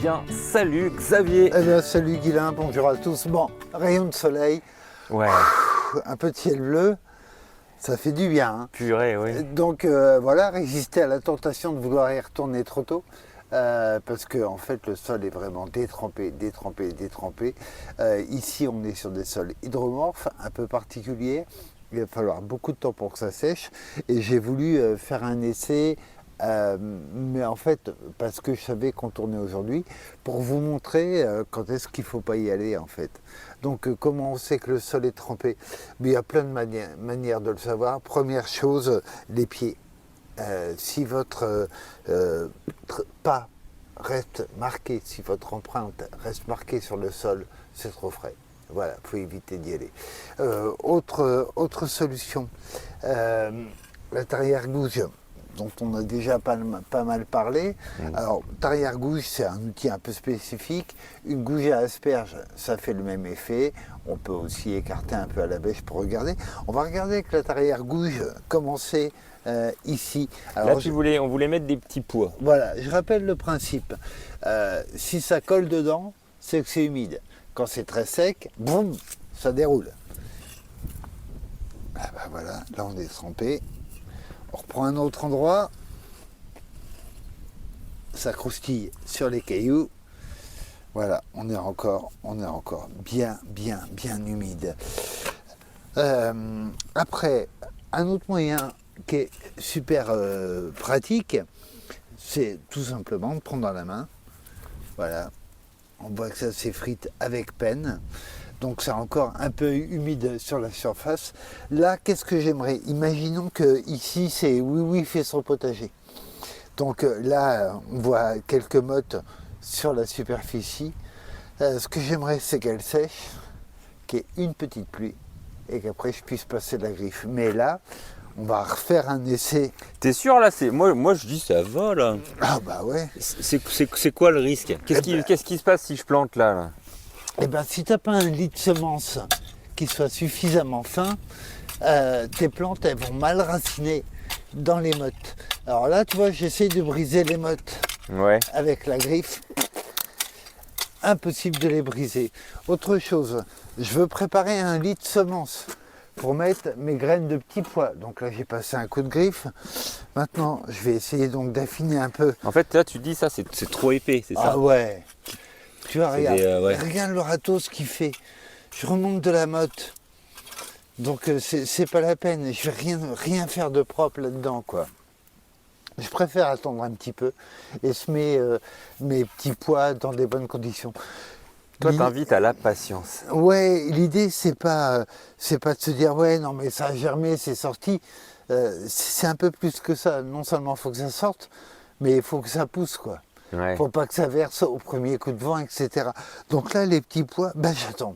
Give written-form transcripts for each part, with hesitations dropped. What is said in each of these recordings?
bien, salut Xavier. Eh bien, salut Guilain, bonjour à tous. Bon, rayon de soleil, Ouais, un peu de ciel bleu, ça fait du bien. Hein. purée, oui. Donc voilà, résister à la tentation de vouloir y retourner trop tôt. Parce que en fait le sol est vraiment détrempé. Ici on est sur des sols hydromorphes, un peu particuliers. Il va falloir beaucoup de temps pour que ça sèche. Et j'ai voulu faire un essai, mais en fait parce que je savais qu'on tournait aujourd'hui, pour vous montrer quand est-ce qu'il ne faut pas y aller en fait. Donc comment on sait que le sol est trempé? Mais il y a plein de manières de le savoir. Première chose, les pieds. Si votre pas reste marqué, si votre empreinte reste marquée sur le sol, c'est trop frais. Voilà, il faut éviter d'y aller. Autre solution, la tarière-gouge, dont on a déjà pas mal parlé. Alors, tarière-gouge, c'est un outil un peu spécifique. Une gouge à asperge, ça fait le même effet. On peut aussi écarter un peu à la bêche pour regarder. On va regarder avec la tarière-gouge commencer ici. Alors, Là, on voulait mettre des petits pois. Voilà, je rappelle le principe. Si ça colle dedans, c'est que c'est humide. Quand c'est très sec, boum, ça déroule. Ah ben voilà, là on est trempé. On reprend un autre endroit. Ça croustille sur les cailloux. Voilà, on est encore bien humide. Après, un autre moyen qui est super pratique, c'est tout simplement de prendre dans la main. Voilà, on voit que ça s'effrite avec peine. Donc c'est encore un peu humide sur la surface. Là, qu'est-ce que j'aimerais? Imaginons que ici c'est oui fait son potager. Donc là, on voit quelques mottes sur la superficie. Ce que j'aimerais, c'est qu'elle sèche, qu'il y ait une petite pluie et qu'après je puisse passer de la griffe. Mais là, on va refaire un essai. T'es sûr là? Moi je dis ça va là. Ah bah ouais. C'est quoi le risque? Qu'est-ce qui se passe si je plante là? Eh bien, si tu n'as pas un lit de semences qui soit suffisamment fin, tes plantes elles vont mal raciner dans les mottes. Alors là, tu vois, j'essaye de briser les mottes avec la griffe. Impossible de les briser. Autre chose, je veux préparer un lit de semences pour mettre mes graines de petits pois. Donc là, j'ai passé un coup de griffe. Maintenant, je vais essayer donc d'affiner un peu. En fait, là, tu dis ça, c'est trop épais, c'est ça? Ah ouais. Tu vois, regarde, ouais. regarde le râteau ce qu'il fait. Je remonte de la motte. Donc c'est pas la peine. Je vais rien faire de propre là-dedans, quoi. Je préfère attendre un petit peu et semer mes petits pois dans des bonnes conditions. Toi, t'invites à la patience. Ouais, l'idée c'est pas de se dire ouais non mais ça a germé, c'est sorti. C'est un peu plus que ça. Non seulement il faut que ça sorte, mais il faut que ça pousse, quoi. Ouais. Faut pas que ça verse au premier coup de vent, etc. Donc là, les petits pois, ben j'attends.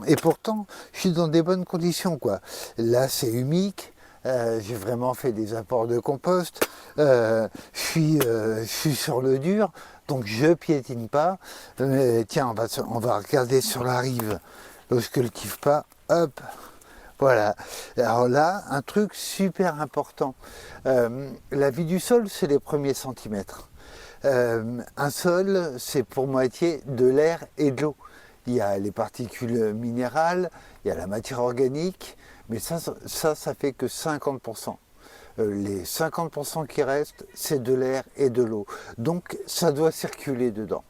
Et pourtant, je suis dans des bonnes conditions, quoi. Là, c'est humique. J'ai vraiment fait des apports de compost. Je suis sur le dur, donc je piétine pas. Tiens, on va regarder sur la rive. Là, je cultive pas. Hop. Voilà. Alors là, un truc super important. La vie du sol, c'est les premiers centimètres. Un sol, c'est pour moitié de l'air et de l'eau. Il y a les particules minérales, il y a la matière organique, mais ça fait que 50%. Les 50% qui restent, c'est de l'air et de l'eau. Donc ça doit circuler dedans.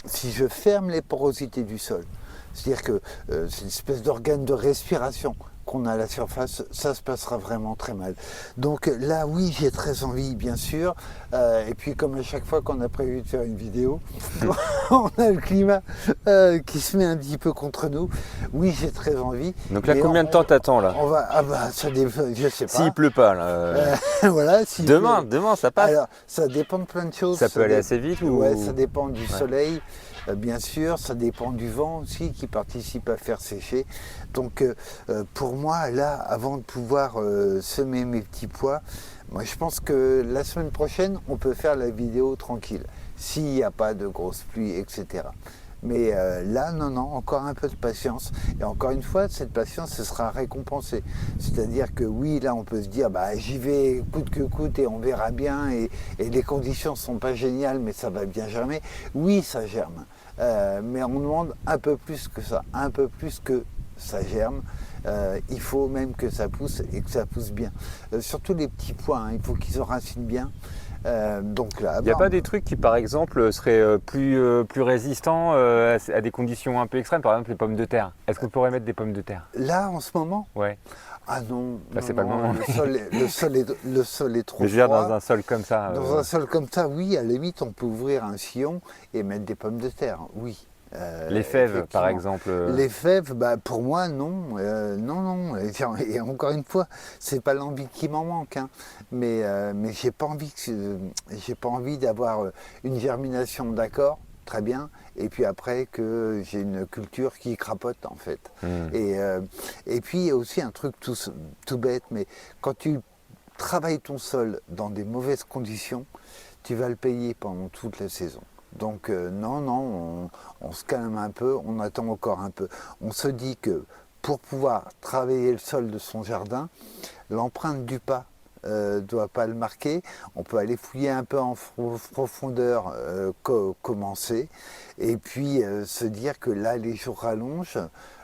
Si je ferme les porosités du sol, c'est-à-dire que c'est une espèce d'organe de respiration qu'on a à la surface, ça se passera vraiment très mal. Donc là, oui, j'ai très envie, bien sûr. Et puis, comme à chaque fois qu'on a prévu de faire une vidéo, on a le climat qui se met un petit peu contre nous. Oui, j'ai très envie. Donc là, combien de temps t'attends là? Je sais pas. S'il pleut pas, là. Voilà. Demain, ça passe. Alors, ça dépend de plein de choses. Ça peut aller assez vite Ouais, ça dépend du soleil. Bien sûr, ça dépend du vent aussi qui participe à faire sécher. Donc pour moi, là, avant de pouvoir semer mes petits pois, moi je pense que la semaine prochaine, on peut faire la vidéo tranquille, s'il n'y a pas de grosses pluies, etc. Mais là, non, non, encore un peu de patience. Et encore une fois, cette patience, ce sera récompensée. C'est-à-dire que oui, là, on peut se dire, bah, j'y vais coûte que coûte et on verra bien. Et les conditions ne sont pas géniales, mais ça va bien germer. Oui, ça germe. Mais on demande un peu plus que ça, un peu plus que ça germe. Il faut même que ça pousse et que ça pousse bien. Surtout les petits pois, hein, il faut qu'ils enracinent bien. Donc là, Il n'y a pas des trucs qui, par exemple, seraient plus résistants à des conditions un peu extrêmes, par exemple les pommes de terre. Est-ce qu'on pourrait mettre des pommes de terre? là en ce moment, Ouais. ah non, Là, non, c'est pas le non, moment. le sol est trop Mais je veux dire, froid. dans un sol comme ça. Dans un sol comme ça, oui, à la limite, on peut ouvrir un sillon et mettre des pommes de terre, oui. Les fèves, par Effectivement. exemple. Les fèves, bah, pour moi, non. Non, non. Et encore une fois, c'est pas l'envie qui m'en manque, hein. Mais j'ai pas envie j'ai pas envie d'avoir une germination, d'accord, très bien. Et puis après que j'ai une culture qui crapote, en fait. Hmm. Et puis il y a aussi un truc tout bête, mais quand tu travailles ton sol dans des mauvaises conditions, tu vas le payer pendant toute la saison. Donc non, non, on se calme un peu, on attend encore un peu. On se dit que pour pouvoir travailler le sol de son jardin, l'empreinte du pas ne doit pas le marquer. On peut aller fouiller un peu en profondeur, commencer, et puis se dire que là, les jours rallongent,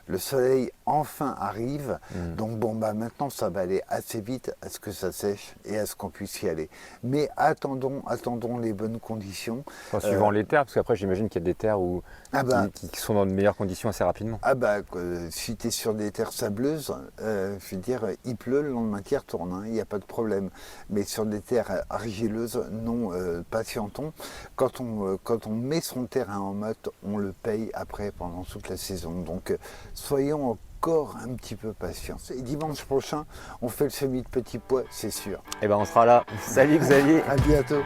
le soleil enfin arrive, donc bon, bah maintenant ça va aller assez vite à ce que ça sèche et à ce qu'on puisse y aller. Mais attendons les bonnes conditions. Enfin, suivant les terres, parce qu'après, j'imagine qu'il y a des terres Ah bah, qui sont dans de meilleures conditions assez rapidement. Ah bah, si tu es sur des terres sableuses, je veux dire, il pleut, le lendemain tu y retournes, hein, il n'y a pas de problème. Mais sur des terres argileuses, non, patientons. Quand on met son terrain en motte, on le paye après pendant toute la saison. Donc soyons encore un petit peu patients. Et dimanche prochain, on fait le semis de petits pois, c'est sûr. Eh ben, on sera là. Salut Xavier. À bientôt.